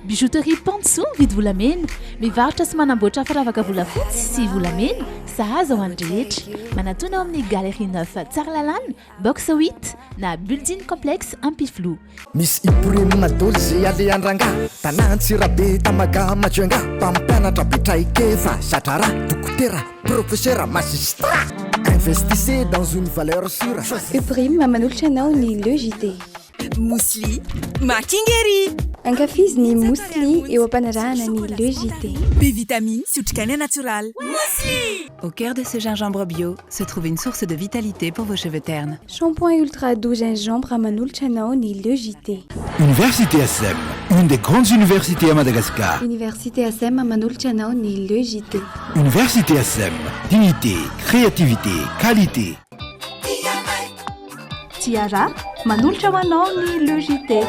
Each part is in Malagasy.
Bijouterie Panso mividy volamena, mivarotra sy manamboatra firavaka volafotsy sy volamena, sahaza ho an'ny rehetra. Manatona ao amin'ny Galerie 9 Tsaralalàna, box 8 na building complexe Ampiflo. Misy iporimina doly zay aleandrangà, tanantsirabe tamaga majoanga, mpampianatra betraikefa satrara, dokotera, professeur, magistrat. Investissez dans une valeur sûre. Uprime manolotra anao ny Le JT. Mousli Makingeri. Ankafiziny mousli eo ampanarahana ny Le JT. B-vitamine Souchkane naturel. Mousli. Au cœur de ce gingembre bio se trouve une source de vitalité pour vos cheveux ternes. Shampoing ultra doux gingembre manolotra anao ny Le JT. Université ASEM, une des grandes universités à Madagascar. Université ASEM manolotra anao ny Le JT. Université ASEM, dignité, créativité, qualité. Tiara manolotra ho anao ny Le JT.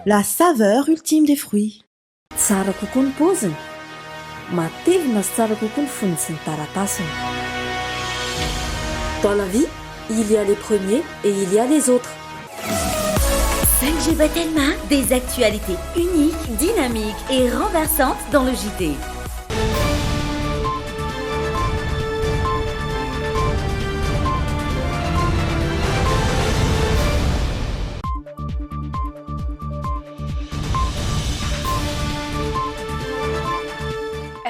La saveur ultime des fruits. Tsara kokoa ny paoziny, matevina sy tsara kokoa ny fonony sy ny taratasiny. Dans la vie, il y a les premiers et il y a les autres. 5G Batelma, des actualités uniques, dynamiques et renversantes dans le JT.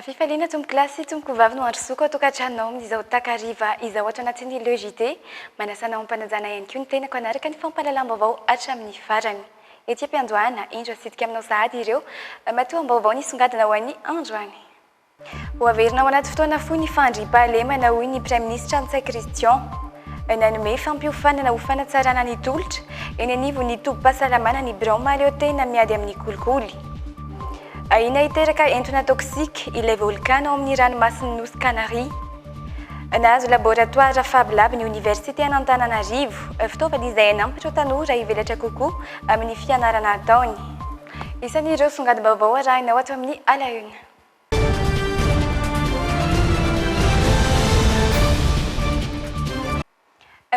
Fifaliana tompo klasy tompoko vavy no andro soko atokatranao amin'izao takariva izao ohatra anatin'ny Le JT manasanao ampanajana ihany koa ny tenako anaraka ny fampahalalam-baovao hatramin'ny farany. Ety am-piandohana indro asitika aminao sahady ireo matoa am-baovao nisongadina ho an'ny androany. Ho averina ao anaty fotoana fohy ny fandriam-pahalemana hoy ny Prime Ministre Antsay Christian nanome fampiofanana ho fanatsarana ny tolotra eny anivo ny tobim-pahasalamana ny Birao Mahaleotena miady amin'ny kolikoly. Aina iteraka entona toksika ilay volkano amin'ny ranomasin'ny Nosy Canaries. Nahazo laboratoire Fab Lab ny Université Antananarivo fitaovana izay anampitra tanora hivelatra kokoa amin'ny fianarana ataony. Isan'ireo songadim-baovao arahina ato amin'ny alauna.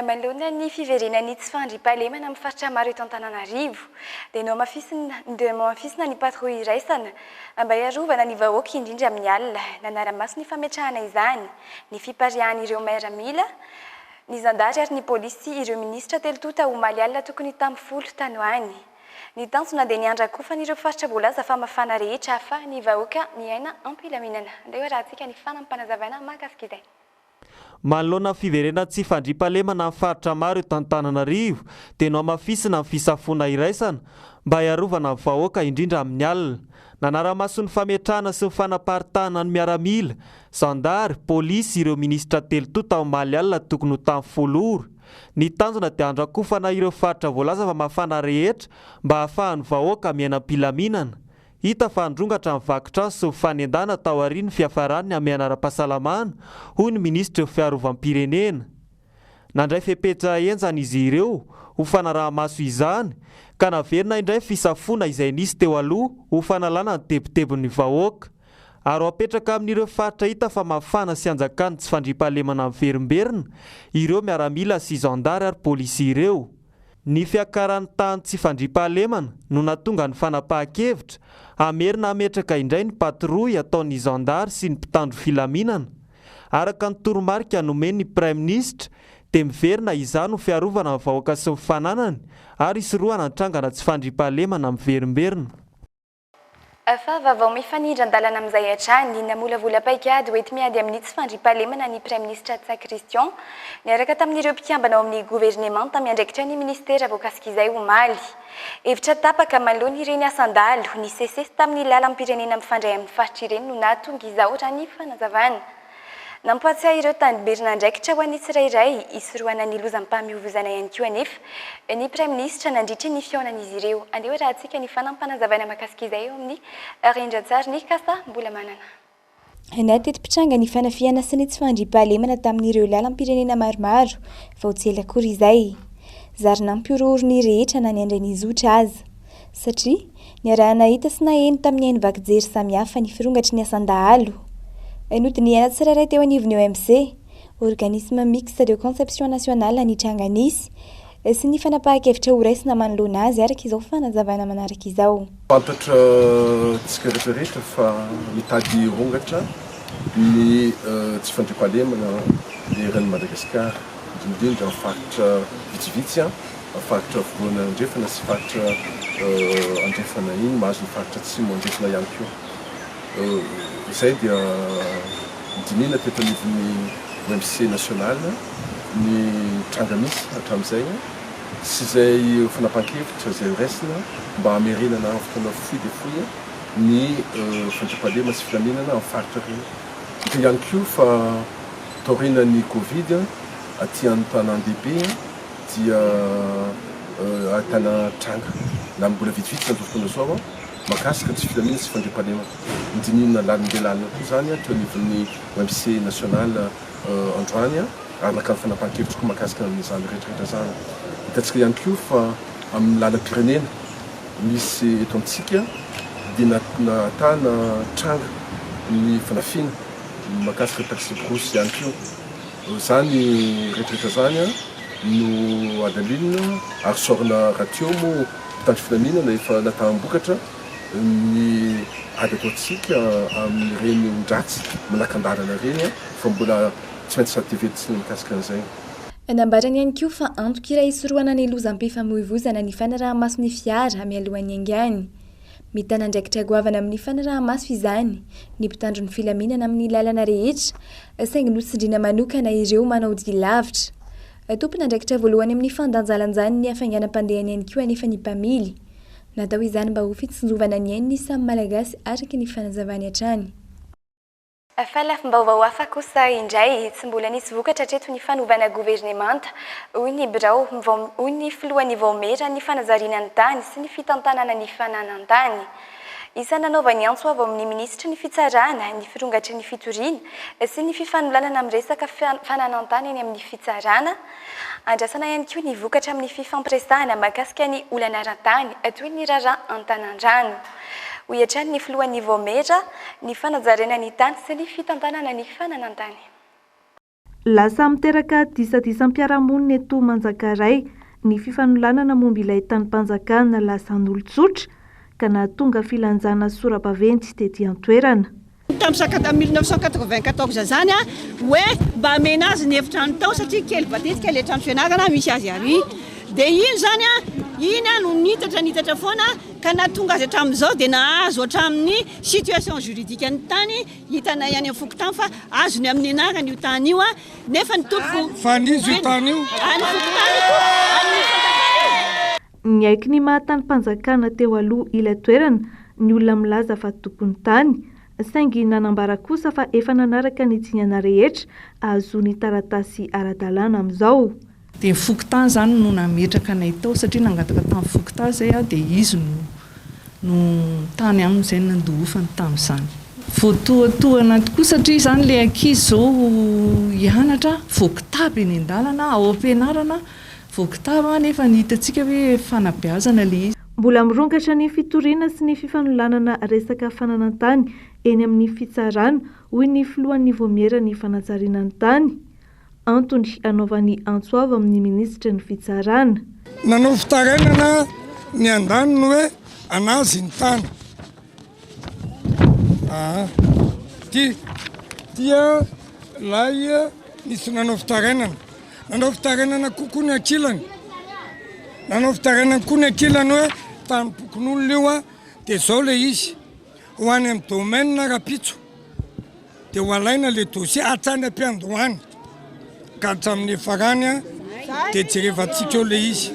Manoloana ny fiverenan'ny tsy fandriam-pahalemana amin'ny faritra maro eto Antananarivo dia no mafisina ny patrouille iraisana mba hiarovana ny vahoaka indrindra amin'ny alina. Nanara-maso ny fametrahana izany ny fiparihan'ireo miaramila, ny zandary ary ny polisy ireo minisitra telotota omaly alina tokony tamin'ny folo tany ho any. Ny tanjona dia niandrakofana ireo faritra voalaza famafana rehetra fa ny vahoaka miaina ampilaminana. Andeo rahantsika ny fanampanazavana mahakasika izay. Manoloana fiverena tsy fandriam-pahalemana amin'ny faritra maro eto Antananarivo dia no amafisina amin'ny fisafona iraisana mba hiarovana ny vahoaka indrindra amin'ny alina. Nanara-maso ny fametrahana sy ny fanaparitahana ny miaramila, zandary, polisy ireo minisitra telotota omaly alina tokony ho tamin'ny folo ora. Ny tanjona dia andrakofana ireo faritra voalaza famafana rehetra mba hahafahan'ny vahoaka miaina am-pilaminana. Hita fa androngatra ny vakitrano sy fanendana tao aorian'ny fiafarany amin'ny anara-pahasalamana hoy ny ministra fiarovam-pirenena. Nandray fepetra enjana izy ireo ho fanaraha-maso izany ka naverina indray fisafona izay nisy teo aloha ho fanalana ny tebotebon'ny vahoaka. Ary apetraka amin'ireo faritra hita fa mafana sy anjakany tsy fandriam-pahalemana amin'ny verimberina ireo miaramila sy zandary ary polisy ireo. Ny fiakaran'ny tany tsy fandriam-pahalemana no natonga ny fanapahan-kevitra amerina ametraka indray ny patrouille ataon'ny zandary sy ny mpitandro filaminana. Araka ny toromarika nomen'ny Prime Ministre dia miverina izany ho fiarovana ny vahoaka sy ny fananany ary isorohana ny trangana tsy fandriam-pahalemana amin'ny verimberina. Fa vaovao mifanindra an-dalana amin'izay hatrany namolavola paikady hoety miady amin'ny tsy fandriam-pahalemana ny Prime Ministre Antsay Christian niaraka tamin'ireo mpikiambana ao amin'ny gouvernement tamin'ny andraikitra ny ministera voakasika izay omaly. Hevitra tapaka manoloana ireny asan-dalo ny sesesy tamin'ny lalam-pirenena mifandray amin'ny faritra ireny no nahatonga izao raha ny fanazavana. Nampatsiahy ireo taniberina andraikitra ho an'ny tsirairay isorohana ny lozam-pahamehovozana ihany koa anefa ny Prime Ministre nandritra ny fiaonan'izy ireo. Andeo rahantsika ny fanampanazavana mahakasika izay eo amin'ny Rindrantsary ny Kasa mbola manana. Natetim-pitranga ny fanafiana sy ny tsy fandriam-pahalemana tamin'ireo lalam-pirenena maromaro fa ho tsela akory izay. Zarina mpiororo ny rehetra na ny andray ny zotra aza satria niarahana hita sy naheno tamin'ny haino vakijery samihafa ny firongatry ny asan-dahalo. Nodiny iana tsirairay teo anivon'ny OMC, organisme mixte de conception nationale anitranga nisy, sy ny fanapahan-kevitra ho raisina manoloana azy araka izao fanazavana manaraka izao. Fantatra tsika rehetrarehetra fa mitady hongatra ny tsy fandriam-pahalemana eran'ny Madagasikara indrindra amin'ny faritra vitsivitsy amin'ny faritra voana andrefana sy faritra andrefana iny mahazo ny faritra atsimo andrefana ihany koa. Izay dia dinina teto anivon'ny OMC national ny tranga misy hatramin'izay sy izay fanapahan-kevitra izay raisina mba hamerenana amin'ny fotoana fohy dia fohy ny fandriam-pahalemana sy filaminana amin'ny faritra reny. Dia ihany koa fa taorinan'ny Covid aty an-tanàn-dehibe dia ahitana tranga na mbola vitsivitsy amin'izao fotoana izao mahakasika tsy filaminana sy fandriam-pahalemana. Dinina lalina koa zany teo anivon'ny OMC national androany ary naka ny fanapahan-kevitra koa mahakasika amin'izany rehetrarehetra zany. Hitantsika ihany koa fa amin'ny lalam-pirenena misy eto amintsika dia natana tranga ny fanafina mahakasika taxi brosy ihany koa. Zany rehetrarehetra zany no adalinina ary sorona radio moa mitandry filaminana efa nataham-bokatra ny ady ataontsika amin'ireny ondratsy manakandalana reny fa mbola tsy maintsy sady TV tsy mikasika an'izay. Nambarany ihany koa fa antoka iray isoroana ny lozam-pifamoivoizana ny fanaraha-maso ny fiara mialohan'ny aingany. Mitana andraikitra goavana amin'ny fanaraha-maso izany ny mpitandro ny filaminana amin'ny lalana rehetra saingy nosindriana manokana ireo manao dia lavitra. Tompona andraikitra voalohany amin'ny fandanjalanjany ny hafainganam-pandehany ihany koa anefa ny mpamily. Natao izany mba ho fitsinjovana ny ainy ny samy malagasy araka ny fanazavany hatrany. Falafim-baovao hafa kosa indray tsy mbola nisy vokatra hatreto ny fanovana governemanta hoy ny birao hoy ny filohan'ny vaomera ny fanazariana ny tany sy ny fitantanana ny fananan-tany. Isana nanaovany antso avy amin'ny minisitra ny fitsarana, ny firongatry ny fitoriana sy ny fifanolanana amin'ny resaka fananan-tany eny amin'ny fitsarana. Andrasana ihany koa ny vokatra amin'ny fifampiresahana mahakasika ny olana ara-tany toy ny rara an-tanan-drano. Hoiatrany ny filohan'ny vaomera ny fanajariana ny tany sy ny fitantanana ny fananan-tany. Lasa miteraka disadisam-piarahamonina eto Manjakaray ny fifanolanana momba ilay tany-panjakana lasa n'olon-tsotra ka nahatonga filanjana sora-baventy tetỳ an-toerana. Tamin'ny 1994 zany hoe mba amena azy ny efitrano tao satria kely batetika ilay trano fianarana misy azy ary. Dia iny zany iny no nitatra foana ka nahatonga azy hatramin'izao dia nahazo hatramin'ny situation juridique ny tany hitana ihany amin'ny fokotany fa azony amin'ny anarany io tany io nefa ny tompoko fanizo io tany io ny aiky ny mahatany-panjakana teo aloha ilay toerana ny olona milaza fa tokony tany saingy nanambara kosa fa efa nanaraka ny tsingana rehetra ahazoany taratasy ara-dalàna amin'izao. Dia fokotany zany no nametraka anay tao satria nangataka tamin'ny fokotany zay dia izy no tany aminy izay nandohofany tamin'izany. Voatoatoana tokoa satria zany ilay ankizy zao hianatra vokotava eny an-dalana ao am-pianarana vokotava nefa nihitatsika hoe fanabeazana ilay izy. Mbola mirongatra ny fitoriana sy ny fifanolanana resaka fananan-tany eny amin'ny fitsarana hoy ny filohan'ny vaomera ny fanajariana ny tany. Antony anaovany antsoava amin'ny minisitra ny fitsarana. Nanao fitarenana ny andaniny hoe anazy ny tany. Tia lay nisy nanao fitarenana. Nanao fitarenana kokoa ny ankilany. Nanao fitarenana kokoa ny ankilany hoe tany bokon'olona io dia izao ilay izy. Ho any amin'ny domaine rapitso. Dia ho alaina ilay dossier hatrany am-piandohany. Ka hatramin'ny farany dia jerevantsika eo ilay izy.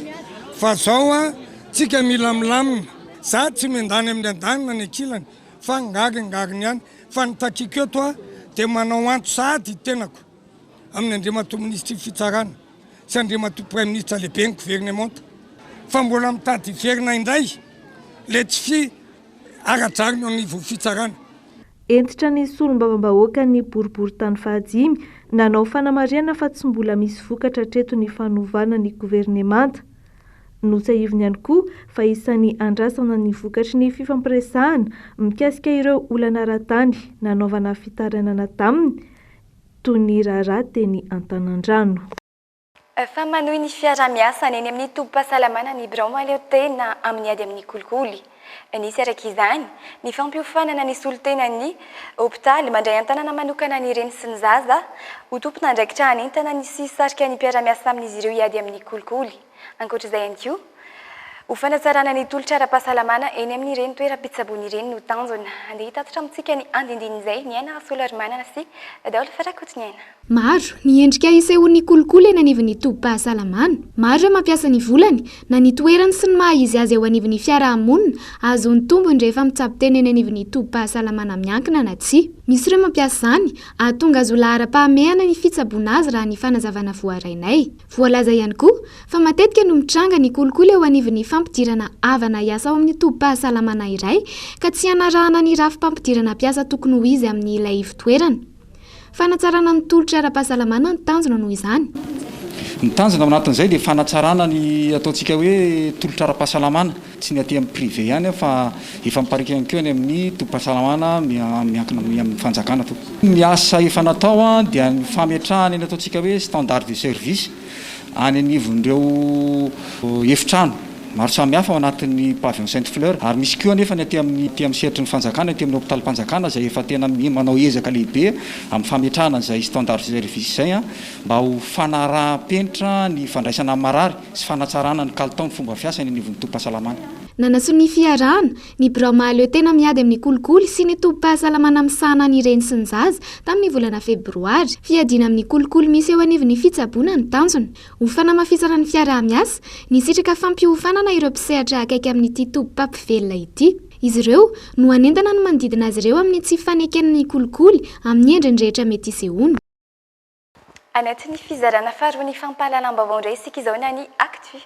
Fa izao tsika mila milamina. Za tsy mindany amin'ny andanina ny ankilany fa ngaringary ihany. Fa ny takiko eto dia manao anto sady tenako amin'ny andriamatoa ministra fitsarana sy andriamatoa premier ministre lehibe ny gouvernemanta. Fa mbola mitady hiverina indray le tsy ara-jariny ao anivon'ny fitsarana. Entitra ny solom-bavam-bahoaka ny boribory-tany fahadimy nanao fanamariana fa tsy mbola misy vokatra hatreto ny fanovana ny gouvernemanta. Nosahiviny ihany koa fa isan'ny andrasana ny vokatry ny fifampiresahana mikasika ireo olana ara-tany nanaovana fitaranana taminy toy ny raharaha teny Antanandrano. Fa manohy ny fiara-miasa eny amin'ny tobim-pahasalamana ny Broma leo tena amin'ny ady amin'ny kolikoly. Nisy araka izany ny fampiofanana ny solontenan'ny hôpitaly mandray an-tanàna manokana ny reny sy ny zaza ho tompona andraikitra anentana ny sisarika ny mpiara-miasa amin'izy ireo hiady amin'ny kolikoly. Ankoatr'izay ihany koa ho fanatsarana ny tolotra ara-pahasalamana eny amin'ny reny toeram-pitsaboana ireny no tanjona. Andeha hitatitra amintsika ny andindin'izay ny aina Solaromanana sy Daoly Farakotiny aina. Maro ny endrika isehoan'ny kolikoly eny anivon'ny tobim-pahasalamana. Maro ireo mampiasa ny volany na ny toerany sy ny maha izy azy eo anivon'ny fiarahamonina ahazoany tombony rehefa mitsabo-teny eny anivon'ny tobim-pahasalamana miankina na tsy. Misy ireo mampiasa izany ahatonga azy ho lahara-pahamehana ny fitsaboana azy raha ny fanazavana voarainay. Voalaza ihany koa fa matetika no mitranga ny kolikoly eo anivon'ny fampidirana havana hiasa ao amin'ny tobim-pahasalamana iray ka tsy hanarahana ny rafi-pampidirana mpiasa tokony ho izy amin'ny ilay fitoerana. Fanatsarana ny tolotra ara-pahasalamana ny tanjona noho izany. Ny tanjona ao anatin'izay dia fanatsarana ny ataontsika hoe tolotra ara-pahasalamana tsy ny aty amin'ny privé ihany fa efa miparika ihany koa any amin'ny tobim-pahasalamana miankina amin'ny fanjakana to. Ny asa efa natao dia ny fametrahana ny ataontsika hoe standard de service any anivon'ireo efitrano maro samihafa ao anatin'ny pavillon Sainte Fleur ary misy koa anefa ny aty amin'ny sehatry ny fanjakana aty amin'ny hôpitalim-panjakana izay efa tena manao ezaka lehibe amin'ny fametrahana izay standard de service izay mba ho fanaraha-penitra ny fandraisana marary sy fanatsarana ny kalitao ny fomba fiasa ny anivon'ny tobim-pahasalamana. Nanaso ny fiarahana ny Broma leo tena miady amin'ny kolikoly sy ny tobim-pahasalamana misahana ny reny sy ny zaza tamin'ny volana febroary. Fiadiana amin'ny kolikoly misy eo anivon'ny fitsaboana ny tanjona. Ho fanamafisana ny fiaraha-miasa ny sitraka fampiofanana ireo mpisehatra akaiky amin'ity tobim-pampivelona ity. Izy ireo no anentana ny manodidina azy ireo amin'ny tsy fanekenan'ny kolikoly amin'ny endriny rehetra mety isehoana. Anatin'ny fizarana faharoa ny fampahalalam-baovao indray isika izao ny Actu.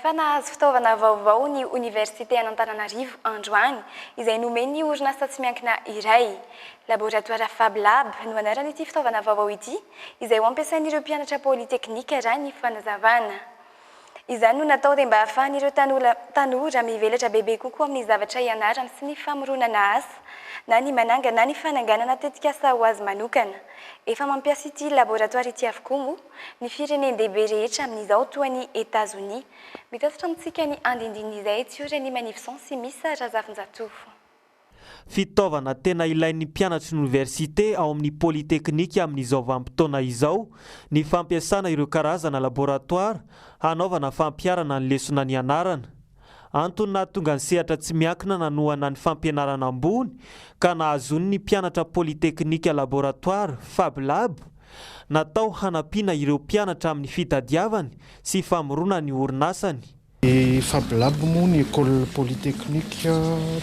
Fa nahazo fitaovana vaovao ny Université an'Antananarivo androany izay nomeny orinasa tsy miankina iray. Laboratoire Fab Lab no anaran'ity fitaovana vaovao ity izay ho ampiasain'ireo mpianatra polyteknika raha ny fanazavana. Izany no natao dia mba ahafahan'ireo tanora mivelatra bebe kokoa amin'ny zavatra ianarana sy ny famoronana asa na ny mananga na ny fananganana tetika asa ho azy manokana. Efa mampiasa ity laboratoire ity avokoa moa ny firenen'dehibe rehetra amin'izao toa ny États-Unis. Mitatitra amintsika ny andindin'izay Tsiora ny Manifson sy Misa Razafinjatofo. Fitaovana tena ilain'ny mpianatra université ao amin'ny polyteknika amin'izao vanim-potoana izao ny fampiasana ireo karazana laboratoire hanaovana fampiarana ny lesona ny anarana. Antony nahatonga ny sehatra tsy miankina nanohana ny fampianarana ambony ka nahazony ny mpianatra polyteknika laboratoire Fab Lab natao hanampiana ireo mpianatra amin'ny fitadiavany sy famorona ny orinasany. Fab Lab moa ny école polytechnique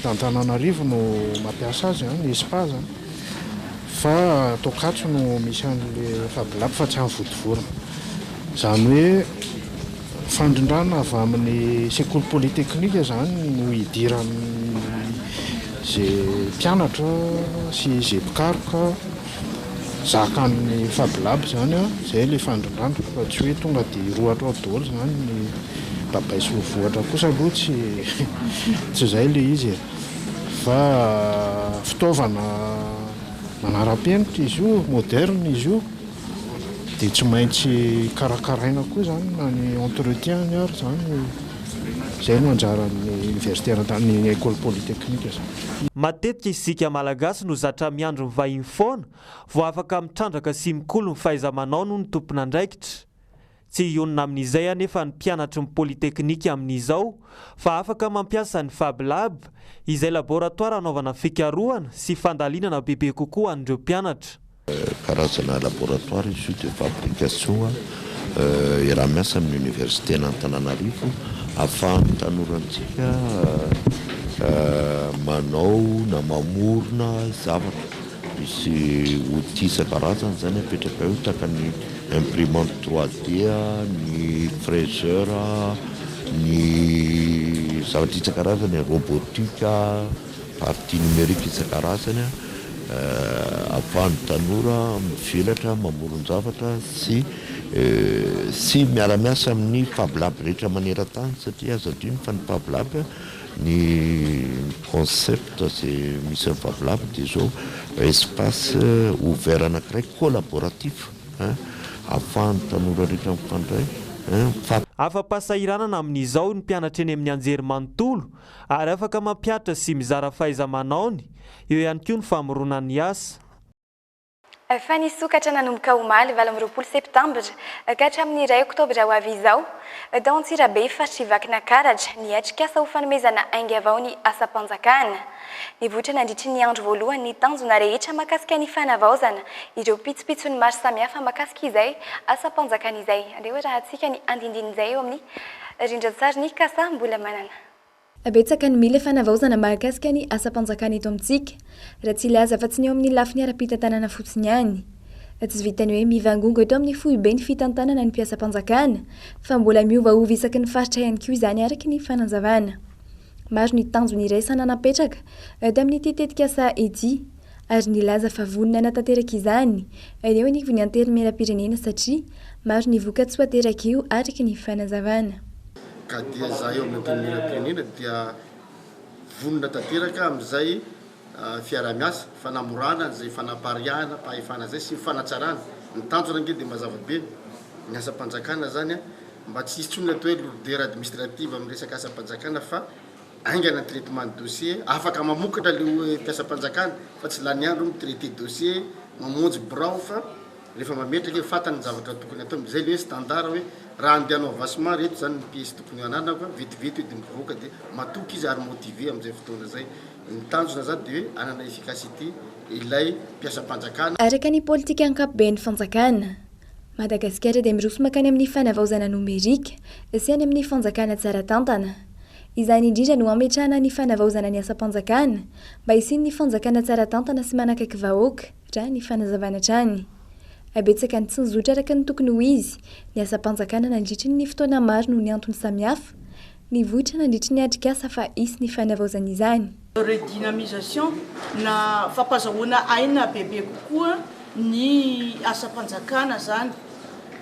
d'Antananarivo no mampiasa azy ny espace fa Tokatso no misy an'le Fab Lab fa tsy amin'ny vodivorona. Zany hoe fandrindrana avy amin'ny sekoly polytechnique zany no hidiran'ny zay mpianatra sy zay mpikaroka zakan'ny Fab Lab zany zay le fandrindrana fa tsy hoe tonga dia roatra ao daholo zany ny babay sy voatra kosa aloha tsy zay le izy fa fitaovana manara-penitra izy io moderne izy io dia tsy maintsy karakaraina koa zany na ny entretien ny ary zany zay no anjaran'ny université ny école polytechnique zany. Matetika isika malagasy no zatra miandro ny vahiny foana vao afaka mitrandraka sy mikolo ny fahaiza-manao no ny tompona andraikitra. Tsy ionina amin'izay anefa ny mpianatra ny polyteknika amin'izao fa afaka mampiasa ny Fab Lab izay laboratoire anaovana fikarohana sy fandalinana bebe kokoa an'ireo mpianatra. Karazana laboratoire izy de fabrication iara-miasa amin'ny université n'Antananarivo ahafahan'ny tanorantsika manao na mamorona zavatra misy outil isan-karazany zany apetraka eo tahaka ny imprimante 3D, ny fraiseur, ny zavatra isan-karazany robotika, partie numérique isan-karazany ahafahan'ny tanora mivelatra mamorona zavatra sy miara-miasa amin'ny Fab Lab rehetra maneran-tany satria azo adino fa ny Fab Lab ny concept zay misy ny vavilavo dia zao espace ouvert anankiray collaboratif ahafahan'ny tanora rehetra mifandray afa-pahasahiranana amin'izao ny mpianatra eny amin'ny anjery manontolo ary afaka mampiatra sy mizara fahaiza-manaony eo ihany koa ny famoronan'ny asa fa nisokatra nanomboka omaly 20 septambra ka hatramin'ny 1 oktobra ho avy izao tao Antsirabe fatrivakina karatra niatrika asa ho fanomezana ainga avao ny asa-panjakana nivoatra nandritry ny andro voalohany ny tanjona rehetra makasika ny fanavaozana ireo pitsopitsony maro samihafa makasika izay asa-panjakana izay andeo raha atsika ny andindin'izay eo amin'ny rindran-tsary ny kasa mbola manana abetsaka ny mila fanavaozana mahakasika ny asa-panjakana eto amintsika raha tsy ilaza fa tsy ny eo amin'ny lafiny ara-pitantanana fotsiny ihany tsy vitany hoe mivangongo eto amin'ny fohy be ny fitantanana ny mpiasa-panjakana fa mbola miovaova isaky ny faritra ihany koa izany araky ny fanazavana maro ny tanjony iraisana napetraka eto amin'ny tetetika asa edy ary nilaza fa vonina natanteraka izany eo anivony ny anterimeram-pirenena satria maro ny vokatsoa ateraka io araky ny fanazavana ka dia za eo amin'ny anterimeram-pirenena dia vonina tanteraka amin'izay fiara-miasa fanamorana zay fanapariahana pahefana zay sy fanatsarana ny tanjona nge dia mazava be ny asa-panjakana zany mba tsy tsonona atao hoe lourdeur administrative amin'ny resaka asa-panjakana fa aingana traitement de dossier afaka mamokatra le mpiasa-panjakana fa tsy lany andro mitraité dossier mamonjy brao fa rehefa mametraka fatany ny zavatra tokony atao zay le hoe standard hoe raha andehanao avassement reto zany ny piesy tokony ananako vetivety dia mivoaka dia matoky izy ary motivé amin'izay fotoana zay ny tanjona zany dia hoe anana efficacité ilay mpiasa-panjakana araka ny politika ankapobeny fanjakana Madagasikara dia miroso makany amin'ny fanavaozana nomerika sy any amin'ny fanjakana tsara tantana izany indrindra no ametrahana ny fanavaozana ny asa-panjakana mba isiany ny fanjakana tsara tantana sy manakaiky vahoaka raha ny fanazavana trany abetsaka ny tsy nizotra araka ny tokony ho izy ny asa-panjakana nandritry ny fotoana maro noho ny antony samihafa ny vohitra nandritry ny atrikasa fa isy ny fanavaozana izany redynamisation na fampazahoana aina bebe kokoa ny asa-panjakana zany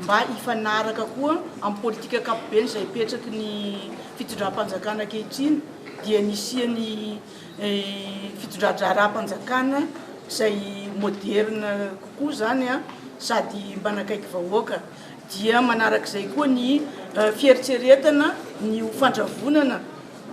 mba ifanaraka koa amin'ny politika ankapobeny izay ipetraky ny fitondram-panjakana ankehitriny dia nisiany fitondran-draram-panjakana izay moderne kokoa zany sady mbanakaiky vahoaka dia manarak'izay koa ny fieritseretana ny fandravonana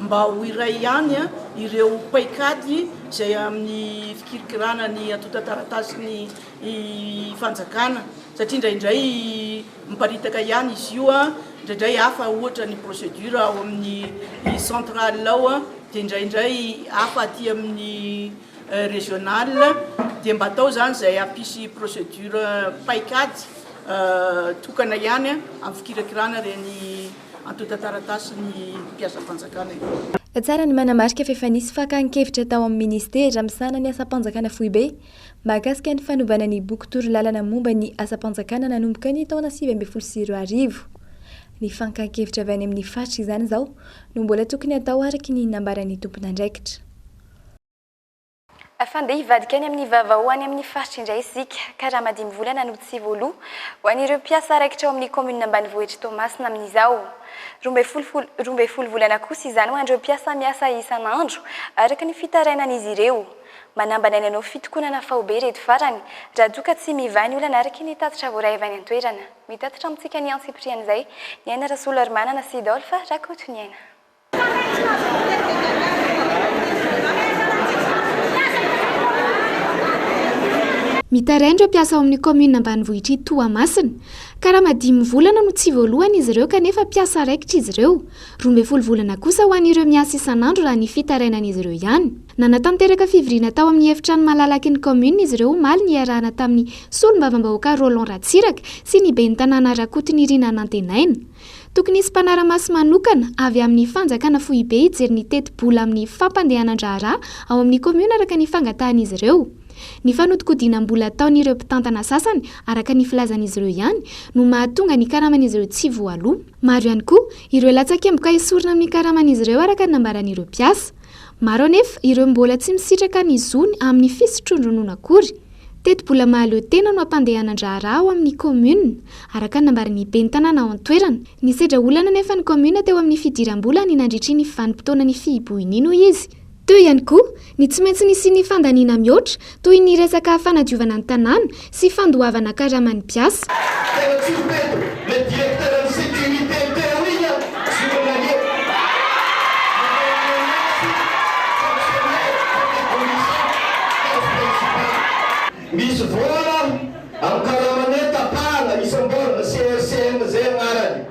mba ho iray ihany ireo paikady izay amin'ny fikirikirana ny atotataratasy ny fanjakana satria indraindray miparitaka ihany izy io indraindray hafa ohatra ny procédure ao amin'ny centrale ao dia indraindray hafa aty amin'ny régional dia mba atao zany izay ampisy procédure paikady tokana ihany amin'ny fikirakirana reny atotataratasy ny mpiasa-panjakana tsara ny manamarika fa nisy fakan-kevitra tao amin'ny ministera misana ny asa-panjakana fohy be mahakasika ny fanovana ny boky toro lalana momba ny asa-panjakana nanomboka ny taona 2024 ny fakan-kevitra avy any amin'ny faritra izany izao no mbola tokony atao araky ny nambaran'ny tompona andraikitra Fandeha hivadika any amin'ny vavao any amin'ny faritra indray isika ka raha madimy volana no tsy voaloha ho an'ireo mpiasa raikitra ao amin'ny commune ambanivohitra Toamasina amin'izao. Roa folo volana kosa izany ho an'ireo mpiasa miasa isan'andro araka ny fitarainan'izy ireo. Manambana ny anao fitokonana fahobe reto farany raha doka tsy mivany olana araky ny tatitra voaray avy any an-toerana. Mitatitra amintsika ny Ansipriana izay ny aina Rasola Armanana sy Dolfa Rakotoniaina. Mitaraindra mpiasa ao amin'ny commune ambanivohitra Toamasina ka raha madimy volana no tsy voalohany izy ireo kanefa mpiasa raikitra izy ireo 12 volana kosa ho an'ireo miasa isan'andro raha ny fitarainan'izy ireo ihany nanatanteraka fivoriana tao amin'ny efitrano malalaky ny commune izy ireo omaly ny iarahana tamin'ny solombavam-bahoaka Roland Ratsiraka sy ny ben'ny tanàna Rakotoniana Nantenaina tokony isy mpanara-maso manokana avy amin'ny fanjakana fohy be hijery ny teti-bola amin'ny fampandehanan-draharaha ao amin'ny commune araka ny fangatahan'izy ireo. Ny fanodinkodinam-bola ataon'ireo mpitantana sasany araka ny filazan'izy ireo ihany no mahatonga ny karaman'izy ireo tsy voaloha. Maro ihany koa ireo latsakemboka esorina amin'ny karaman'izy ireo araka ny nambaran'ireo mpiasa. Maro anefa ireo mbola tsy misitraka ny zony amin'ny fisotrondronoana akory. teto-bola mahaleo tena no ampandehanan-draharaha ao amin'ny commune araka nambariny ben'ny tanàna ao an-toerana. Ny sedra olana nefa ny commune teo amin'ny fidiram-bola ny nandritry ny vanim-potoana ny fihibohinino izy. Teo ihany koa ny tsy maintsy nisy ny fandaniana mihoatra toy ny resaka fanadiovana ny tanàna sy fandoavana karamany mpiasa. Misy vola amin'ny karamane tapahana isam-bolana CRCM zay agnarany.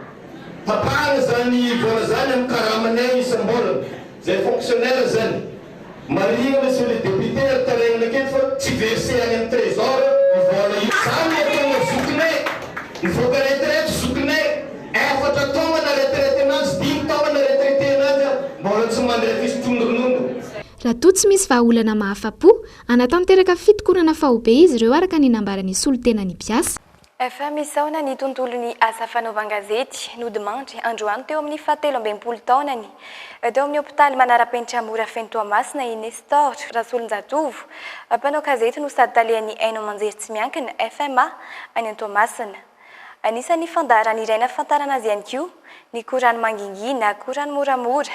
Tapahana zany vola zany amin'ny karamane isam-bolana. Zay fonctionnaire zany. Marina monsieur le député taregnana aketo fa tsy versé any amin'ny trésor ny vola io. Zany atao zokinay. Nivoaka retraite zokinay. Efatra taona na retraite anazy, 5 taona na retraite anazy mbola tsy mandeha fisotronoronono. Raha toa tsy misy vahaolana mahafa-po, anatanteraka fitokonana fahobe izy ireo araka ny nambarany solotena ny mpiasa. Efa misaona ny tontolon'ny asa fanaovan-gazety nodimandry androany teo amin'ny 17 taonany. Teo amin'ny hôpitaly manara-penitra Mora Fentoamasina i Nestor Rasolonjatovo, mpanao gazety no sady talehan'ny Aino Manjery tsy miankina FMA any Antoamasina. Anisan'ny fandarany iray nahafantarana azy ihany koa ny korano mangingina, korano moramora.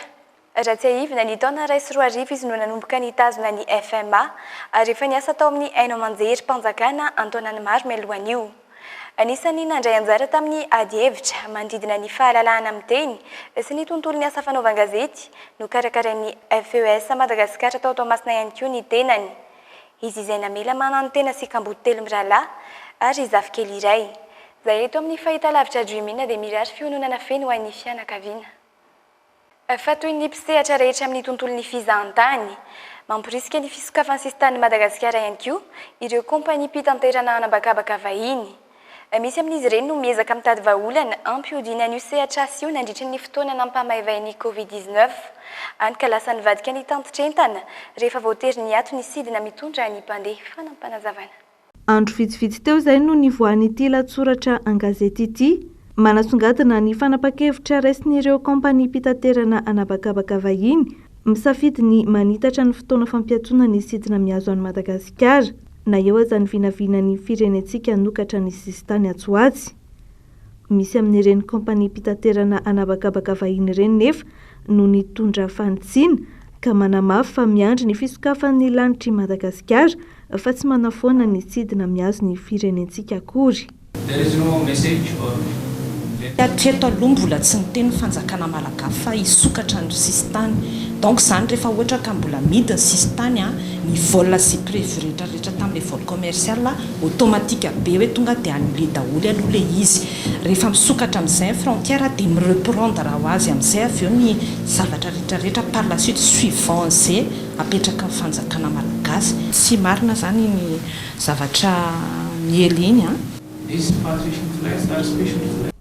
Raha tsy aivina ny taona 2024 izy no nanomboka ny tazona ny FMA ary efa niasa tao amin'ny Aino Manjery mpanjakana Antoanany maro mialohan'io. Anisan'ny nandray anjara tamin'ny ady hevitra mandridina ny fahalalahana amin'ny teny sy ny tontolon'ny asa fanaovan-gazety no karakarain'ny FES Madagasikara tao Toamasina ihany koa ny tenany. Izy izay namela manano tena sy kamboty telo mirahalahy ary zafikely iray. Zay eto amin'ny fahitalavitra Dreamina dia mirary fiononana feno ho an'ny fianakaviana. Fa toy ny mpisehatra rehetra amin'ny tontolon'ny fizahan-tany, mamporisika ny fisokafan'ny sistan'i Madagasikara ihany koa ireo kompania mpitanterana anabakabaka vahiny. Misy amin'izy ireny no miezaka mitady vahaolana ampiodiana an'io sehatra sy io nandritra ny fotoana nampamahevain'ny Covid-19 any ka lasa nivadika ny tantitrentana rehefa voatery ny ato ny sidina mitondra ny mpandeha fanampanazavana. Andro vitsivitsy teo izay no nivoan'ity lahatsoratra an-gazety ity. Manasongadina ny fanapa-kevitra raisin'ireo kompania mpitanterana anabakabaka vahiny misafidy ny manitatra ny fotoana fampiatsona ny sidina miazo an'i Madagasikara na eo aza ny vinavina ny firenentsika nokatra ny sistany Atsoatsy. Misy amin'ireny kompania mpitanterana anabakabaka vahiny ireny nefa no nitondra fanitsina ka manamafy fa miandry ny fisokafan'ny lanitry Madagasikara fa tsy manafoana ny sidina miazo ny firenentsika akory. Hatreto aloha mbola tsy niteny fanjakana malagasy fa hisokatra ny sistany. Donc zany rehefa ohatra ka mbola midiny sistany ny vol sy prévu rehetrarehetra tamin'ilay vol commercial automatique be hoe tonga dia annulé daholo aloha le izy. Rehefa misokatra amin'izay frontière dia mireprendre raha ho azy amin'izay avy eo ny zavatra rehetrarehetra par la suite suivant izay apetraka ny fanjakana malagasy. Tsy marina zany ny zavatra miely iny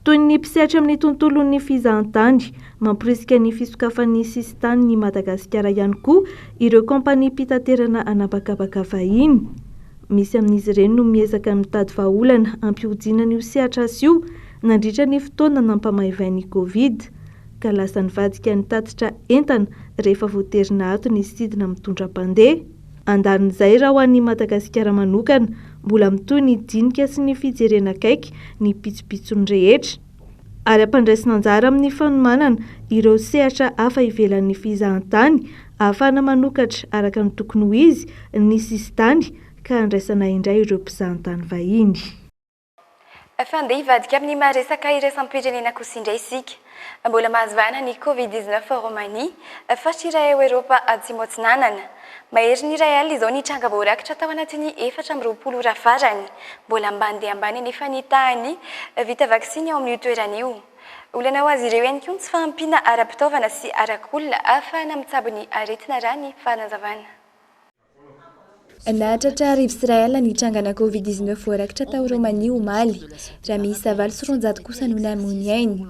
toy ny mpisehatra amin'ny tontolon'ny fizahan-tany mamporisika ny fisokafan'ny sistany ny Madagasikara ihany koa ireo kompania mpitanterana anabakabaka vahiny. Misy amin'izy ireny no miezaka mitady vahaolana ampiodiana n'io sehatra azy io nandritra ny fotoana nampamahevain'ny Covid ka lasa nivadika ny tatitra entana rehefa voaterina ato ny sidina mitondra mpandeha. Andanin'izay raha ho an'ny Madagasikara manokana mbola mitoy ny dinika sy ny fijerena akaiky ny pitsopitsony rehetra ary ampandraisina anjara amin'ny fanomanana ireo sehatra hafa ivelan'ny fizahan-tany ahafahana manokatra araka ny tokony ho izy ny sistany ka andraisana indray ireo mpizahan-tany vahiny. Fandeha hivadika amin'ny maharesaka iraisam-pirenena kosa indray isika. Mbola mahazavana ny Covid-19 Romania fatrira eo Eropa atsimo atsinanana. Mahery ny iray alina izao ny tranga voarakitra tao anatin'ny 420 ora farany. Mbola ambany dia ambany nefa ny tahany vita vaksiny ao amin'ny toerana io. Olana ho azy ireo ihany koa tsy fahampiana ara-pitaovana sy arak'olona ahafahana mitsabo ny aretina raha ny fanazavana. Nahatratra arivo Israel ny trangana Covid-19 voarakitra tao Romania omaly, raha misy 900 kosa no namony ainy.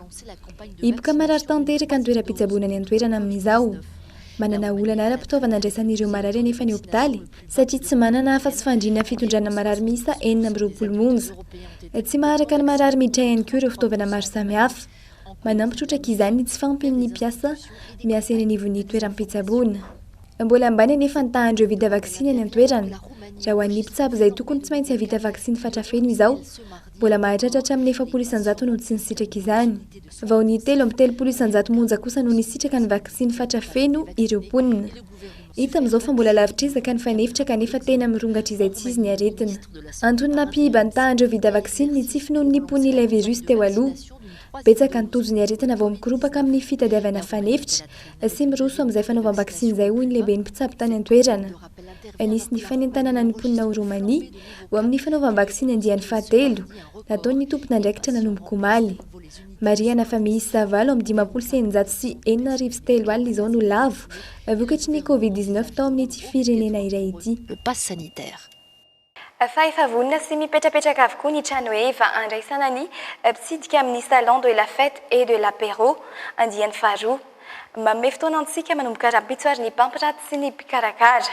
Iboka marary tanteraka ny toeram-pitsaboana ny antoerana amin'izao. Manana olana ara-pitaovana andraisan'ireo marary nefa ny hôpitaly satria tsy manana afa-tsy fandriana fitondrana marary miisa 420 monja. Tsy maharaka ny marary miditra ihany koa ireo fitaovana maro samihafa. Manampitrotraka izany ny tsy fahampian'ny mpiasa miasa eny anivon'ny toeram-pitsaboana. mbola ambany anefa nitahandreo vita vaksiny any an-toerana raha ho an'ny mpitsabo izay tokony tsy maintsy havita vaksiny fatrafeno izao mbola mahatratratra amin'ny 700 no tsy nisitraka izany vao ny 3 monja kosa no nisitraka ny vaksiny fatrafeno ireo mponina hita amin'izao fa mbola lavitrizaka ny fanefitra kanefa tena mirongatra izay tsy izy ny aretina antonina mpihiba nitahandreo vita vaksiny ny tsy finoan'ny mpony ilay virus teo aloha betsaka nitojo ny aretina vao mikorobaka amin'ny fitadiavana fanefitra sy miroso amin'izay fanaovam-baksiny izay hoy ny lehibe ny mpitsabo tany an-toerana anisy ny fanentanana ny mponina ao Romania ho amin'ny fanaovam-baksiny andiany fahatelo nataony tompona andraikitra nanomboka omaly Mariana fa miisa zavalo amin'ny 703 izao no lavo vokatry ny Covid-19 tao amin'ny ity firenena iray ity. Le pass sanitaire. Fa efa vonina sy mipetrapetraka avokoa ny trano efa andraisana ny mpitsidika amin'ny salon de la fête et de l'apéro andiany faharoa manome fotoana antsika manomboka rahampitsoary ny mpampiraty sy ny mpikarakara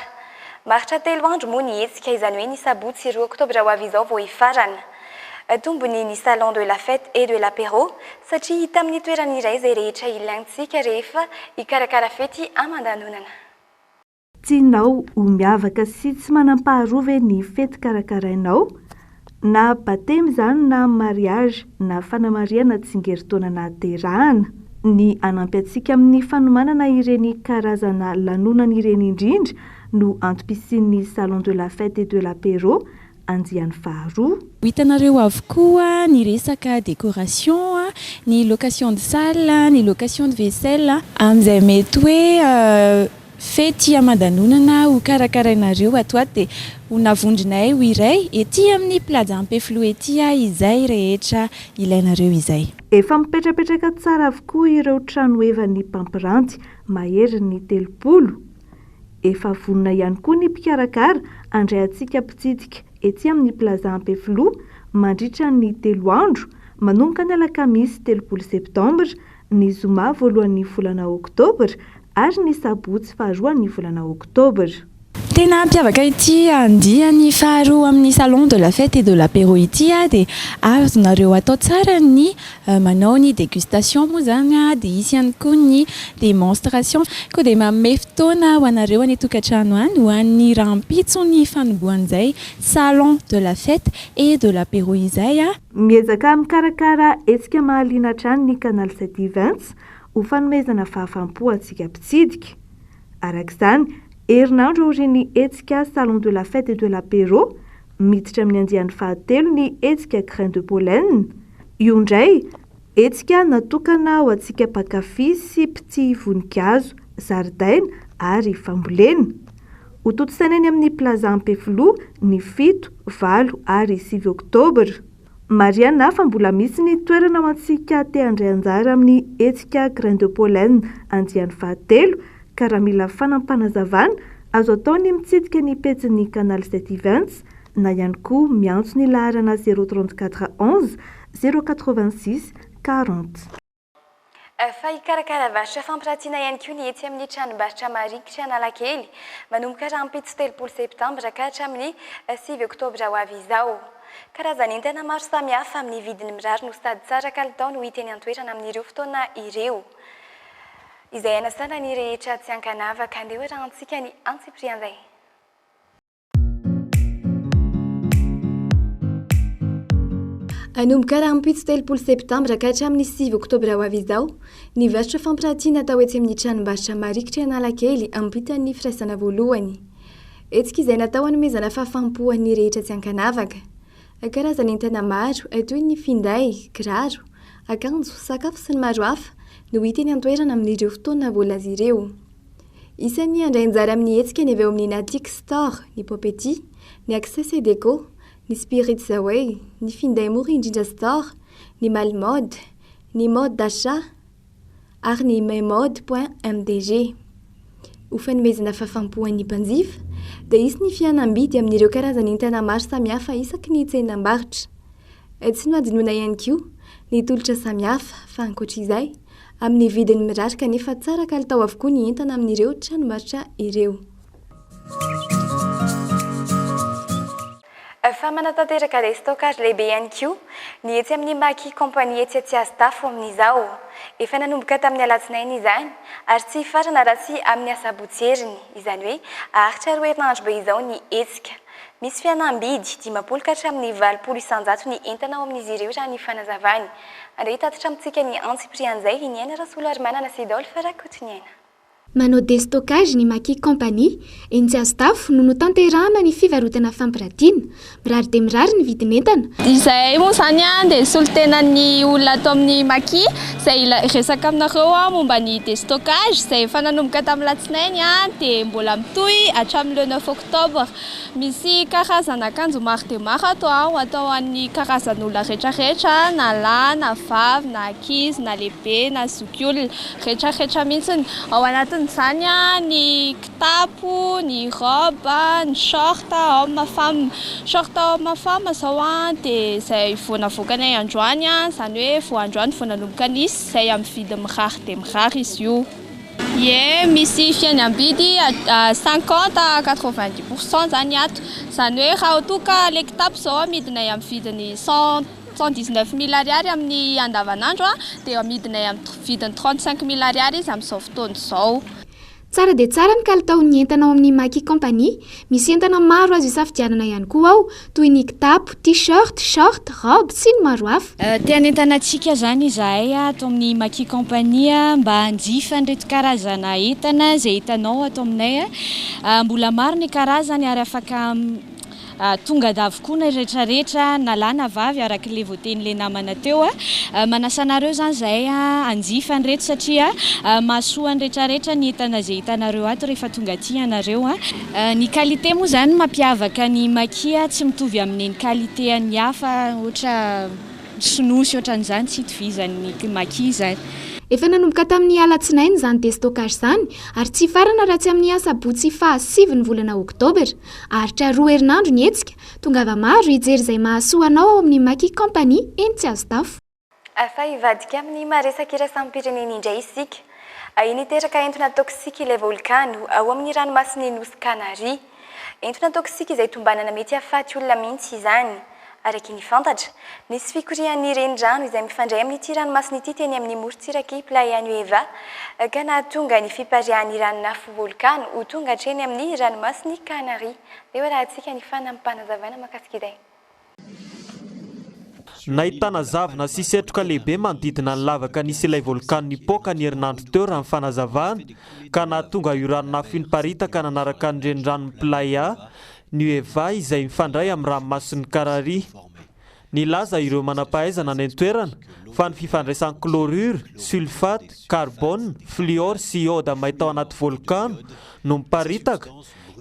maritra 3 andro moa ny hetsika izany hoe ny sabotsy 2 oktobra ho avy izao vao hifarana tombony ny salon de la fête et de l'apéro satria hita amin'ny toerana iray izay rehetra ilaintsika rehefa hikarakara fety aman-danonana. Tianao ho miavaka sy tsy manampaharova ny fety karakarainao na batemy izany na mariage na fanamariana tsingeritaona na terahana ny anampy antsika amin'ny fanomanana ireny karazana lanonana ireny indrindra no antom-pisian'ny salon de la fête et de l'apéro andiany faharoa. Hitanareo avokoa ny resaka décoration, ny location de salle, ny location de vaisselle amin'izay mety hoe fety aman-danonana ho karakarainareo ato dia ho navondrinay ho iray ety amin'ny plaza Ampeflo ety izay rehetra ilainareo izay. Efa mipetrapetraka tsara avokoa ireo trano evan'ny mpampiranty mahery ny 30. Efa vonina ihany koa ny mpikarakara andray antsika mpitsidika ety amin'ny plaza Ampeflo mandritra ny 3 andro manomboka ny alakamisy 30 septambra, ny zoma voalohan'ny volana oktobra ary ny sabotsy faharoan'ny volana oktobra. Tena mpiavaka ity andiany faharoa amin'ny salon de la fête et de l'apéro ity dia azonareo atao tsara ny manao ny dégustation moa zany dia isy ihany koa ny démonstration koa dia manome fotoana ho anareo any tokantrano any ho an'ny rahampitso ny fanombohan'izay salon de la fête et de l'apéro izay. Miezaka mikarakara etsika mahaliana hatrany ny canal 720 ho fanomezana fahafampo antsika mpitsidika. Arak'izany herinandro aorian'ny etsika salon de la fête et de l'apéro miditra amin'ny andiany fahatelo ny etsika grain de pollen. Io indray etsika natokana ho antsika mpakafy sy mpity voninkazo, zaridaina ary fambolena. Ho totosaina amin'ny plaza Ampeflo ny 7, 8 ary 9 oktobra. Mariana fa mbola misy ny toerana ho antsika te handray anjara amin'ny etsika grain de pollen andiany fahatelo ka raha mila fanampanazavana azo atao ny mitsidika ny pejin'ny canal 720 na ihany koa miantso ny laharana 034 11 086 40. Fa hikarakara varotra fampiratiana ihany koa ny etsy amin'ny tranombarotra marikitra Analakely manomboka rahampitso 30 septambra ka hatramin'ny 9 oktobra ho avy izao. Karazana entana maro samihafa amin'ny vidiny mirary no sady tsara kalitao no hita eny an-toerana amin'ireo fotoana ireo. Izay anasana ny rehetra tsy ankanavaka andeha hoe raha antsika ny antsiprian'izay. Anomboka rahampitso 30 septambra ka hatramin'ny 9 oktobra ho avy izao, ny varotra fampiratiana atao etsy amin'ny tranombarotra marikitra Analakely ampitan'ny firaisana voalohany. Etsika izay natao hanomezana fahafampoan'ny rehetra tsy ankanavaka. Karazana entana maro toy ny finday, kiraro, akanjo, sakafo sy ny maro hafa no hita eny an-toerana amin'ireo fotoana voalaza ireo. Isan'ny handray anjara amin'ny etsika ny avy eo amin'ny Natic Store, ny Popetit, ny Access et Déco, ny Spirit Zaway, ny finday mora indrindra store, ny Malmode, ny mode d'achat ary ny maymode.mdg. Ho fanomezana fahafampoan'ny mpanjifa dia isy ny fihenam-bidy amin'ireo karazana entana maro samihafa isaky ny tsenam-barotra. Tsy no adinoina ihany koa ny tolotra samihafa fa ankoatr'izay amin'ny vidiny mirary kanefa tsara kalitao avokoa ny entana amin'ireo tranombarotra ireo. fa manatanteraka ilay stockage lehibe ihany koa ny etsy amin'ny maki compagnie etsy atsy aztafo amin'izao efa nanomboka tamin'ny alatsinainy izany ary tsy farana raha tsy amin'ny asabotsieriny izany hoe aharitra 2 herinandro be izao ny etsika misy fianam-bidy 10 ka hatramin'ny 20 isan-jato ny entana ao amin'izy ireo raha ny fanazavany andray hitatitra amintsika ny antsiprian'izay ny aina rasolo ary manana sidolfa rakotoniaina manao destockage ny maki compagnie etsy aztafo no notanterahana ny fivarotana fampirantiana mirary dia mirary ny vidin'entana izay moa zany dia solotenan'ny olona ato amin'ny maki izay resaka aminareo momba ny destockage izay efa nanomboka tamin'ny latsinainy dia mbola mitohy hatramin'ny le 9 octobre misy karazana akanjo maro dia maro atao an'ny karazan'olona rehetrarehetra na lahy na vavy na ankizy na lehibe na zokiolona rehetrarehetra mihitsiny ao anatin'ny zany ny kitapo, ny robe, ny short homme femme. Short homme femme zao dia izay vao navoakanay androany zany hoe vao androany vao nanomboka nisy izay amin'ny vidy mirary dia mirary izy io. Misy fihenam-bidy 50-90% zany ato. Zany hoe raha toka ilay kitapo zao amidinay amin'ny vidiny 119 000 ariary amin'ny andavanandro dia amidinay amin'ny vidiny 35 000 ariary izy amin'izao fotoana izao. Tsara dia tsara ny kalitaon'ny entana ao amin'ny maki compagnie. Misy entana maro azo isafidianana ihany koa ao toy ny kitapo, t-shirt, short, robe sy ny maro hafa. Tianentanantsika zany izahay ato amin'ny maki compagnie mba hanjifa an'ireto karazana entana izay hitanao ato aminay. Mbola maro ny karazany ary afaka tonga davokoa na rehetrarehetra na lahy na vavy araka ilay voatenin'ilay namana teo. Manasanareo zany izahay hanjifa an'ireto satria mahasoa ny rehetrarehetra ny entana izay hitanareo ato rehefa tonga aty ianareo. Ny qualité moa zany mampiavaka ny maki tsy mitovy amin'ny qualité an'ny hafa ohatra sinosy ohatran'izany tsy itovizan'ny maki zany. Efa nanomboka tamin'ny alatsinainy zany destockage zany ary tsy farana raha tsy amin'ny asabotsy faha 7 ny volana oktobra. Aharitra 2 herinandro ny etsika tongava maro hijery izay mahasoa anao ao amin'ny maki compagnie etsy aztafo. Afa hivadika amin'ny maresaka iraisam-pirenena indray isika. Niteraka entona toksika ilay volkano ao amin'ny ranomasina Nosy Canaries. Entona toksika izay tombanana mety hahafaty olona mihitsy izany. Araky ny fantatra, nisy fikorian'ny renirano izay mifandray amin'ity ranomasina ity teny amin'ny morontsiraky Playa Nueva ka nahatonga ny fiparihan'ny ranon'afo volkano ho tonga hatreny amin'ny ranomasina Canaries. Dia raha antsika ny fanampanazavana mahakasika izay. Nahitana zavona sy setroka lehibe manodidina ny lavaka nisy ilay volkano nipoaka ny herinandro teo raha ny fanazavana ka nahatonga io ranon'afo niparitaka nanaraka ny renirano Playa Nueva izay mifandray amin'ny ranomasin'ny Canaries. Nilaza ireo manam-pahaizana ny toerana fa ny fifandraisan'ny chlorure, sulfate, carbone, fluor sy iode mahita ao anaty volkano no miparitaka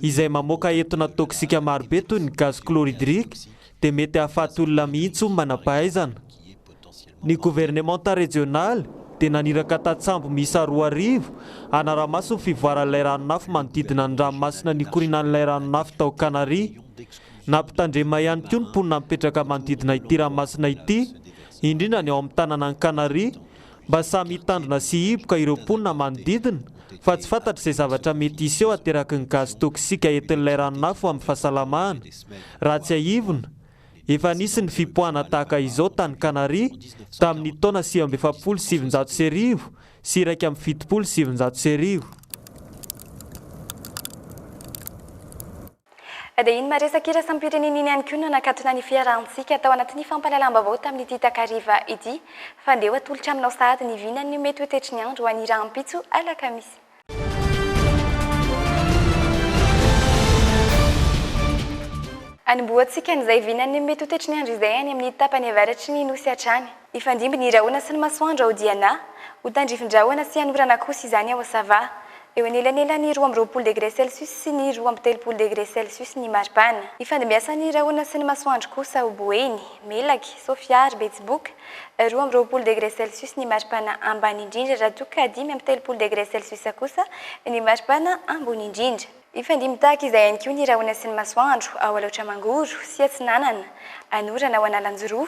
izay mamoaka entona toksika marobe toy ny gaz chlorhydrique dia mety hahafaty olona mihitsy manam-pahaizana. Ny gouvernementa régional dia naniraka tatsambo miisa 2 arivo anaramaso ny fivoaran'ilay ranon'afo manodidina ny ranomasina nikorinan'ilay ranon'afo tao Canaries. Nampitandrema ihany koa ny mponina mipetraka manodidina ity ranomasina ity, indrindra ny ao amin'ny tanàna ny Canaries, mba samy hitandrona sy hiboka ireo mponina manodidina fa tsy fantatra izay zavatra mety hisy eo ateraky ny gaz toksika entin'ilay ranon'afo amin'ny fahasalamana. Raha tsy ahivona, efa nisy ny fipoahana tahaka izao tany Canaries tamin'ny taona 1770 sy 1770. Dia iny maresaka iraisam-pirenena iny ihany koa no nakatona ny fiarahantsika tao anatin'ny fampahalalam-baovao tamin'ity takariva ity fa andeha atolotra aminao sahady ny vinany mety ho tetry ny andro ho any rahampitso alakamisy. Anomboantsika n'izay vinany mety ho tetry ny andro izay any amin'ny tapany avaratry ny nosy hatrany. Ifandimby ny rahona sy ny masoandro ao Diana, ho tandrifin-drahona sy hanorana kosa izany ao Sava. Eo anelanelany 12 degré Celsius sy ny 13 degré Celsius ny maripana. Ifandimbiasa ny rahona sy ny masoandro kosa ao Boeny, Melaky, Sofiary, Betsiboka, 12 degré Celsius ny maripana ambany indrindra raha toka 13 degré Celsius kosa ny maripana ambony indrindra. Ifandimby tahaka izay ihany koa ny rahona sy ny masoandro ao Alaotramangoro sy Atsinanana, Anorana ao Analanjoroa,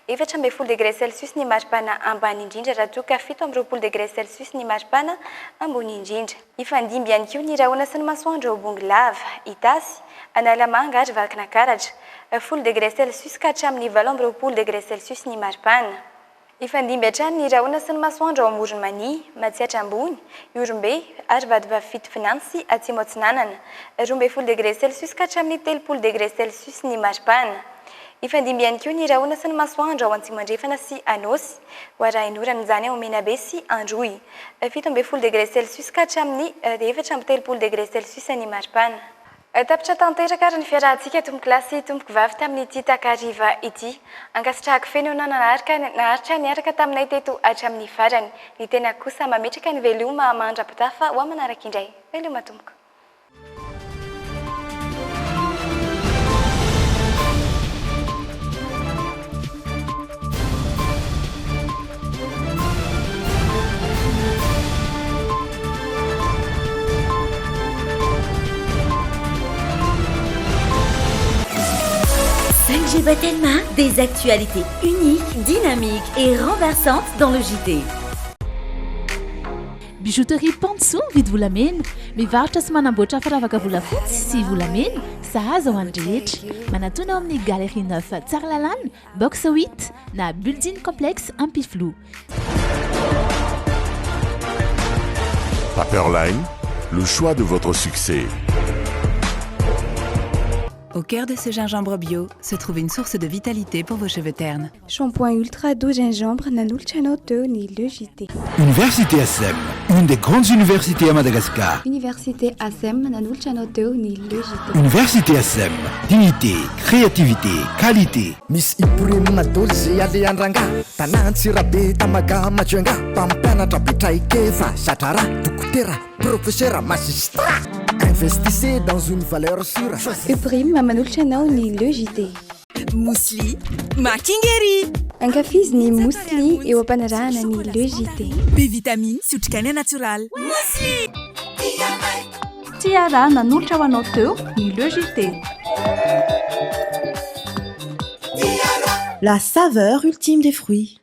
14 degré Celsius ny maripana ambany indrindra raha toka 17 degré Celsius ny maripana ambony indrindra. Ifandimby ihany koa ny rahona sy ny masoandro ao Bongolava, Itasy, analamanga ary vakina karatra 10 degré celsius ka hatramin'ny 20 degré celsius ny maripana ifandimby hatrany ny rahona sy ny masoandro ao amorony mani matsiatra ambony iorombe ary vadova fito finansy atsimo atsinanana 12 degré celsius ka hatramin'ny 3 degré celsius ny maripana ifandimby ihany koa ny rahona sy ny masoandro ao antsimandrefana sy anosy ho arahinora amin'izany ao menabe sy androy 17 degré celsius ka hatramin'ny 4 degré celsius ny maripana tapitra tanteraka ary ny fiarahantsika tomboky lasy tomboky vavy tamin'ity takariva ity ankasitrahako fenona naharitra niaraka taminay teto hatramin'ny farany ny tena kosa mametraka ny veloma mandrapitafa ho manaraka indray veloma tomboka Batelma, des actualités uniques, dynamiques et renversantes dans le JT. Bijouterie Pansou vidy volamena, mivarotra sy manamboatra firavaka volafotsy sy volamena, sahaza ho an'ny rehetra. Manatona ao amin'ny Galerie 9 Tsaralalàna, box 8 na building complexe Ampiflou. Paperline, le choix de votre succès. Au cœur de ce gingembre bio se trouve une source de vitalité pour vos cheveux ternes. Shampoing ultra doux gingembre Nanulchanoto ni le JT. Université ASEM, une des grandes universités à Madagascar. Université ASEM Nanulchanoto ni le JT. Université ASEM, dignité, créativité, qualité. Miss Ibrahim Nadolze Aliandrangha, Tanansirabe Tamaga Majuanga, Pampanatra Bitraikefa, Satara, Dokotera, professeur magistrat. Investissez dans une valeur sûre. Ibrahim Mamanulchanao ni le JT. Mousli, Makingeri. Ankafiz ni mousli et wapanarana ni le JT. B-vitamine, sutkane natural. Mousli. Tiara nanulchawanoto ni le JT. La saveur ultime des fruits.